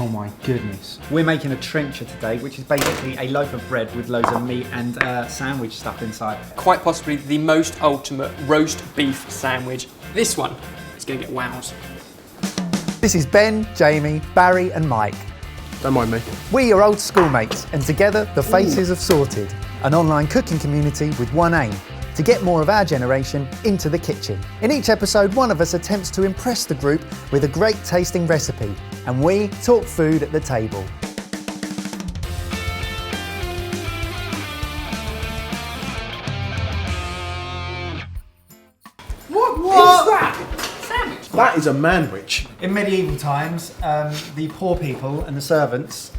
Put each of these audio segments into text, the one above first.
Oh my goodness. We're making a trencher today, which is basically a loaf of bread with loads of meat and sandwich stuff inside. Quite possibly the most ultimate roast beef sandwich. This one is going to get wows. This is Ben, Jamie, Barry and Mike. Don't mind me. We are old schoolmates and together the faces of Sorted, an online cooking community with one aim, to get more of our generation into the kitchen. In each episode, one of us attempts to impress the group with a great tasting recipe, and we talk food at the table. What is that? Sandwich? That is a manwich. In medieval times, the poor people and the servants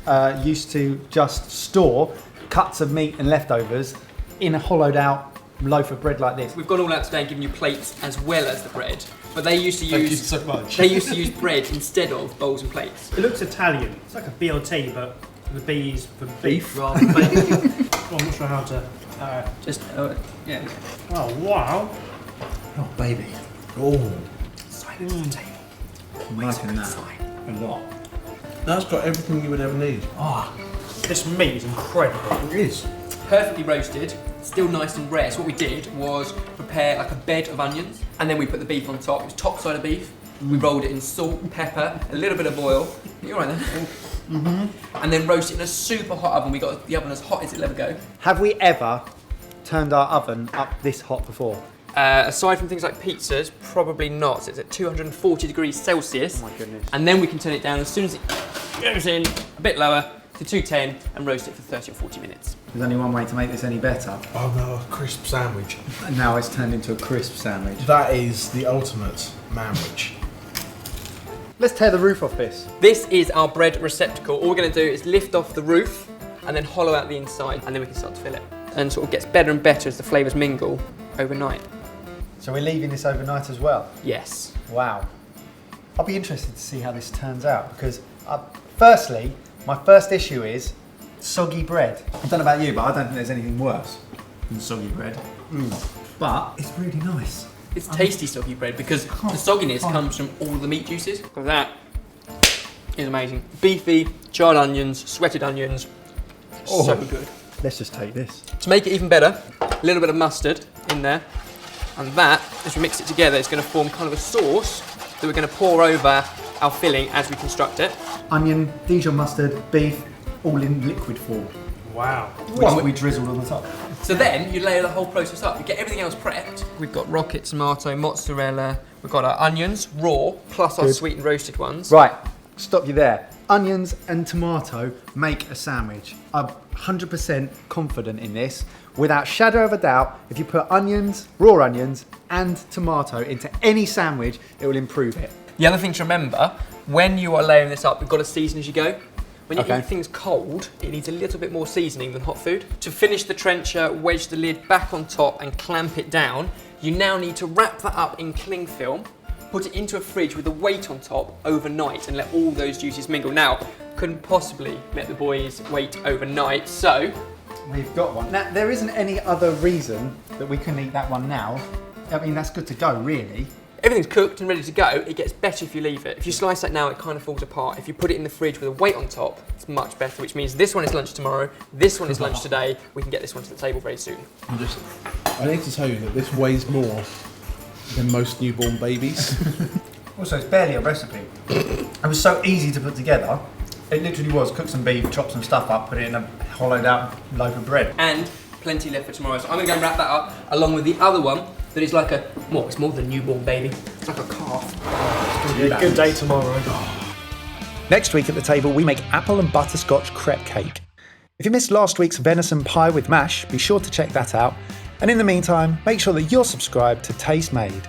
used to just store cuts of meat and leftovers in a hollowed out loaf of bread like this. We've gone all out today and given you plates as well as the bread, but they used to Thank you use so much. They used to use bread instead of bowls and plates. It looks Italian. It's like a BLT, but the B is for beef. Rather than bacon. Oh, I'm not sure how to. Just yeah. Oh wow! Oh, baby. Oh. Side of the table. I'm liking that a lot. That's got everything you would ever need. This meat is incredible. It is. Perfectly roasted, still nice and rare. So what we did was prepare like a bed of onions, and then we put the beef on top. It was top side of beef. We rolled it in salt, pepper, a little bit of oil. You're right there. And then roast it in a super hot oven. We got the oven as hot as it'll ever go. Have we ever turned our oven up this hot before? Aside from things like pizzas, probably not. So it's at 240 degrees Celsius. Oh my goodness. And then we can turn it down as soon as it goes in, a bit lower, to 210, and roast it for 30 or 40 minutes. There's only one way to make this any better. Oh no, a crisp sandwich. And now it's turned into a crisp sandwich. That is the ultimate manwich. Let's tear the roof off this. This is our bread receptacle. All we're going to do is lift off the roof and then hollow out the inside, and then we can start to fill it. And sort of gets better and better as the flavours mingle overnight. So we're leaving this overnight as well? Yes. Wow. I'll be interested to see how this turns out because, firstly, my first issue is soggy bread. I don't know about you, but I don't think there's anything worse than soggy bread. But it's really nice. It's tasty soggy bread because the sogginess comes from all the meat juices. So that is amazing. Beefy, charred onions, sweated onions. So good. Let's just take this. To make it even better, a little bit of mustard in there. And that, as we mix it together, is going to form kind of a sauce that we're going to pour over our filling as we construct it. Onion, Dijon mustard, beef, all in liquid form. Wow. Which we drizzled on the top. So then you layer the whole process up. You get everything else prepped. We've got rocket tomato, mozzarella. We've got our onions, raw, plus our sweet and roasted ones. Right, stop you there. Onions and tomato make a sandwich. I'm 100% confident in this. Without shadow of a doubt, if you put onions, raw onions, and tomato into any sandwich, it will improve it. The other thing to remember, when you are layering this up, you've got to season as you go. When you eat things cold, it needs a little bit more seasoning than hot food. To finish the trencher, wedge the lid back on top and clamp it down, you now need to wrap that up in cling film, put it into a fridge with a weight on top overnight and let all those juices mingle. Now, couldn't possibly let the boys wait overnight, so We've got one. Now, there isn't any other reason that we couldn't eat that one now. I mean, that's good to go, really. everything's cooked and ready to go. It gets better if you leave it. If you slice that now, it kind of falls apart. If you put it in the fridge with a weight on top, it's much better, which means this one is lunch tomorrow, this one is lunch today. We can get this one to the table very soon. I need to tell you that this weighs more than most newborn babies. Also, it's barely a recipe. It was so easy to put together. It literally was cook some beef, chop some stuff up, put it in a hollowed out loaf of bread. And plenty left for tomorrow. So I'm going to go and wrap that up along with the other one that is like a, well, it's more than a newborn baby. It's like a calf. It's going to be a good day tomorrow. Next week at the table, we make apple and butterscotch crepe cake. If you missed last week's venison pie with mash, be sure to check that out. And in the meantime, make sure that you're subscribed to Taste Made.